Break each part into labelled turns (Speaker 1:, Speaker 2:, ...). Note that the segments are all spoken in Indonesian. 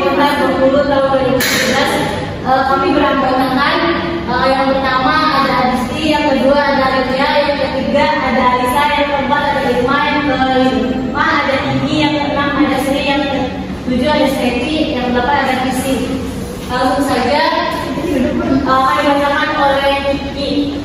Speaker 1: Kota 20 tahun 2017 kami beranggotakan yang pertama ada Adisti, yang kedua ada Reja, yang ketiga ada Alisa, yang keempat ada Irma, yang kelima ada Tinggi, yang keenam ada Sri, yang ketujuh ada Stevi, yang kedelapan ada Kisi. Langsung saja akan dibacakan oleh Kiki.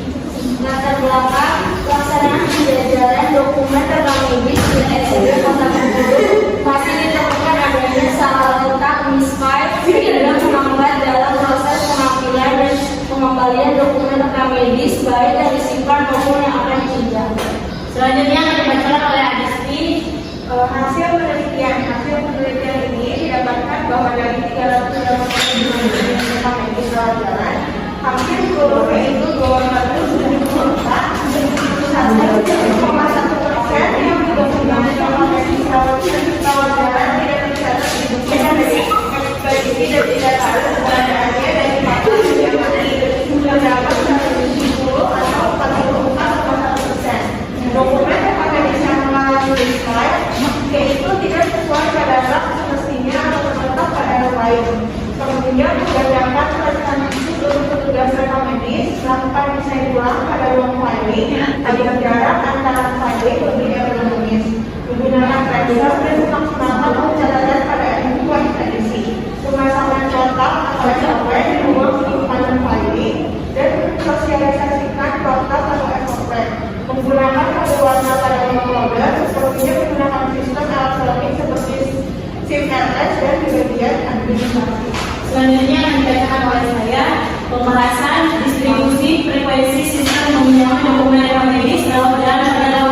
Speaker 1: Latar belakang pelaksanaan pembelajaran dokumen rekam medis di SD Kota Bengkulu masih ditemukan adanya salah letak misfile dan menghambat dalam proses pengambilan dan pengembalian dokumen rekam medis baik yang disimpan maupun yang akan ditinjau. Selanjutnya akan dibacakan oleh Adisti.
Speaker 2: Hasil penelitian ini didapatkan bahwa dari 380 rekam medis rawat jalan, hampir seluruhnya itu golongan satu sudah diperlukan. 1,1% yang digunakan rekam medis rawat jalan tidak tercatat di buku medis. Tidak harus keberadaannya dari mata yang terdapat 170 atau 44,1%. Dokumen rekam medis yang mengalami misfile yaitu tidak sesuai pada rak semestinya atau terletak pada rak lain. Kemudian berdasarkan pelaksanaan seluruh petugas rekam medis melakukan desain ulang pada ruang filing agar jarak antara filing lebih ergonomis, menggunakan tracer dan memaksimalkan pencatatan pada endpoint edisi, pemasangan kotak atau software di ruang penyimpanan filing, dan sosialisasikan kotak atau SOP, menggunakan kode warna pada ruang loader, sepertinya menggunakan sistem elektronik seperti SIM-RS dan di bagian administrasi.
Speaker 1: Selanjutnya akan dibacakan oleh saya pembahasan distribusi frekuensi sistem peminjaman dokumen rekam medis rawat jalan pada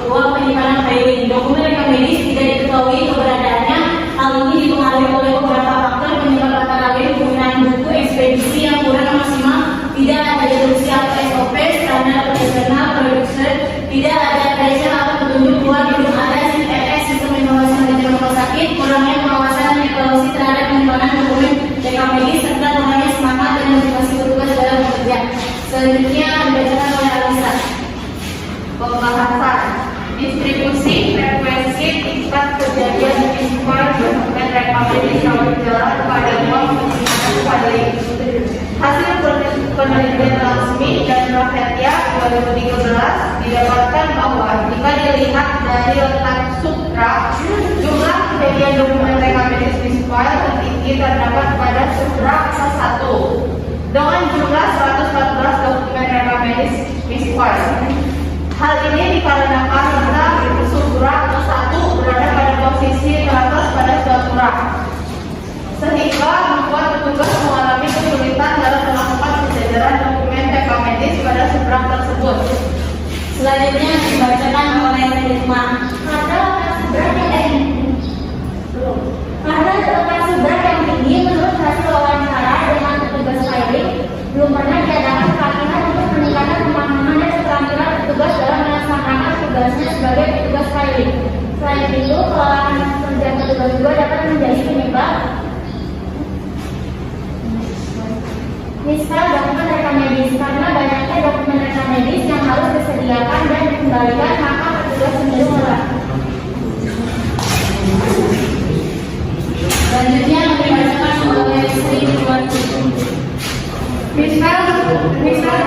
Speaker 1: ruang penyimpanan filing. Dokumen rekam medis tidak diketahui keberadaannya. Hal ini dipengaruhi oleh beberapa faktor penyebab antara lain penggunaan buku ekspedisi yang kurang maksimal, tidak ada instruksi atau SOP standar profesional produser, tidak ada tracer atau petunjuk keluar belum ada SIM-RS sistem informasi manajemen rumah sakit, kurangnya pengawasan dan evaluasi terhadap penyimpanan dokumen rekam medis serta kurangnya semangat dan motivasi petugas dalam bekerja. Selanjutnya dibacakan oleh Alisa.
Speaker 2: Pembahasan distribusi frekuensi tingkat kejadian misfire dokumen rekam medis rawat jalan pada ruang penyimpanan filing. Hasil penelitian Laksmi dan Rahetia 2013 didapatkan bahwa jika dilihat dari letak subtrak, jumlah kejadian dokumen rekam medis misfire tertinggi terdapat pada subtrak ke-1 dengan jumlah 114 dokumen rekam medis misfire. Hal ini dikarenakan letak subtrak ke-1 berada pada posisi teratas pada suatu rak, sehingga membuat petugas mengalami kesulitan dalam melakukan penjajaran dokumen rekam medis pada subtrak tersebut.
Speaker 1: Selanjutnya dibacakan oleh Irma.
Speaker 3: Karena letak subtrak yang tinggi menurut hasil wawancara dengan petugas filing belum pernah diadakan pelatihan untuk meningkatkan pemahaman dan keterampilan petugas dalam melaksanakan tugasnya sebagai petugas filing. Selain itu, kelelahan kerja petugas juga dapat menjadi penyebab misfile dokumen rekam medis. Karena banyaknya dokumen rekam medis yang harus disediakan dan dikembalikan, maka petugas cenderung lelah.
Speaker 1: Selanjutnya dibacakan oleh Sri Diwati.
Speaker 2: Misfile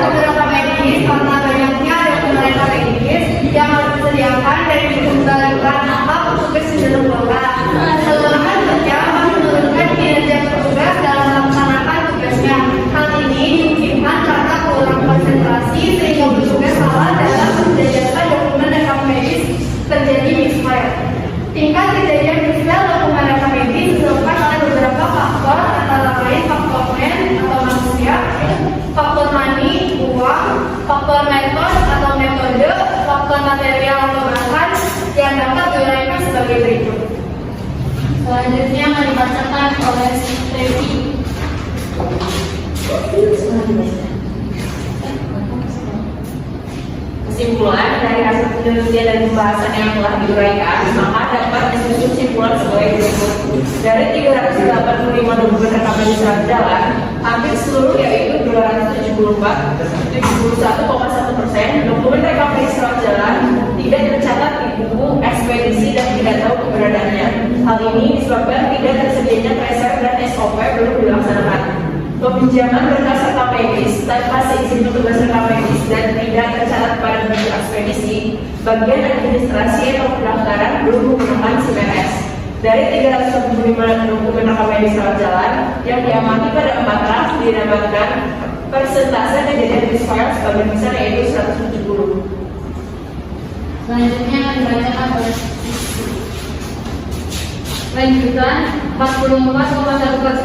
Speaker 2: beberapa medis karena banyaknya dokumen rekam medis yang harus disediakan dan dikembalikan, maka petugas cenderung lelah. Kelelahan kerja menurunkan kinerja petugas dalam melaksanakan tugasnya. Hal ini dimungkinkan karena kurang konsentrasi sehingga petugas salah dalam menjajarkan dokumen rekam medis terjadi misfire. Tingkat kejadian misfire dokumen rekam medis disebabkan oleh beberapa faktor, antara lain faktor men atau manusia, faktor money, uang, faktor method atau metode, faktor material atau bahan yang dapat diuraikan sebagai berikut.
Speaker 1: Selanjutnya akan dibacakan oleh Stevi.
Speaker 4: Kesimpulan dari hasil penelitian dan pembahasan yang telah diuraikan, maka dapat disusun kesimpulan sebagai berikut. Dari 385 dokumen rekam medis rawat jalan, hampir seluruh yaitu 271,1% dokumen rekam medis rawat jalan tidak tercatat di buku ekspedisi dan tidak tahu keberadaannya. Hal ini disebabkan tidak tersedianya tracer dan SOP belum dilaksanakan. Peminjaman berkas rekam medis tanpa seizin petugas rekam medis dan tidak tercatat pada buku ekspedisi, bagian administrasi atau pendaftaran belum menggunakan CPNS. Dari 345 dokumen rekam medis rawat jalan yang diamati pada 4 ras didapatkan persentase kejadian misfire sebagai besar yaitu 170.
Speaker 1: Selanjutnya akan dibacakan oleh
Speaker 2: Lanjutan, 44,1%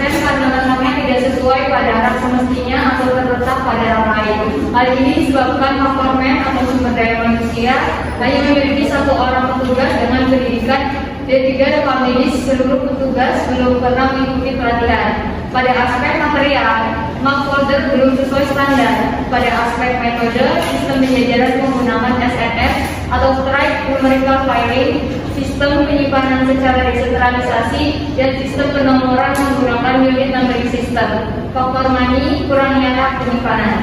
Speaker 2: karena letaknya tidak sesuai pada rak semestinya atau terletak pada rak lain. Hal ini disebabkan faktor atau sumber daya manusia hanya memiliki satu orang petugas dengan pendidikan D3 rekam medis. Seluruh petugas belum pernah mengikuti pelatihan. Pada aspek material, mark folder belum sesuai standar. Pada aspek metode, sistem penjajaran menggunakan SNF atau strike numerical filing, sistem penyimpanan secara desentralisasi, dan sistem penomoran menggunakan unit numbering system. Faktor money, kurangnya rak penyimpanan.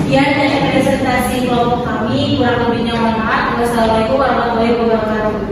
Speaker 1: Sekian dari presentasi kelompok kami, kurang lebihnya mohon maaf. Wassalamualaikum warahmatullahi wabarakatuh.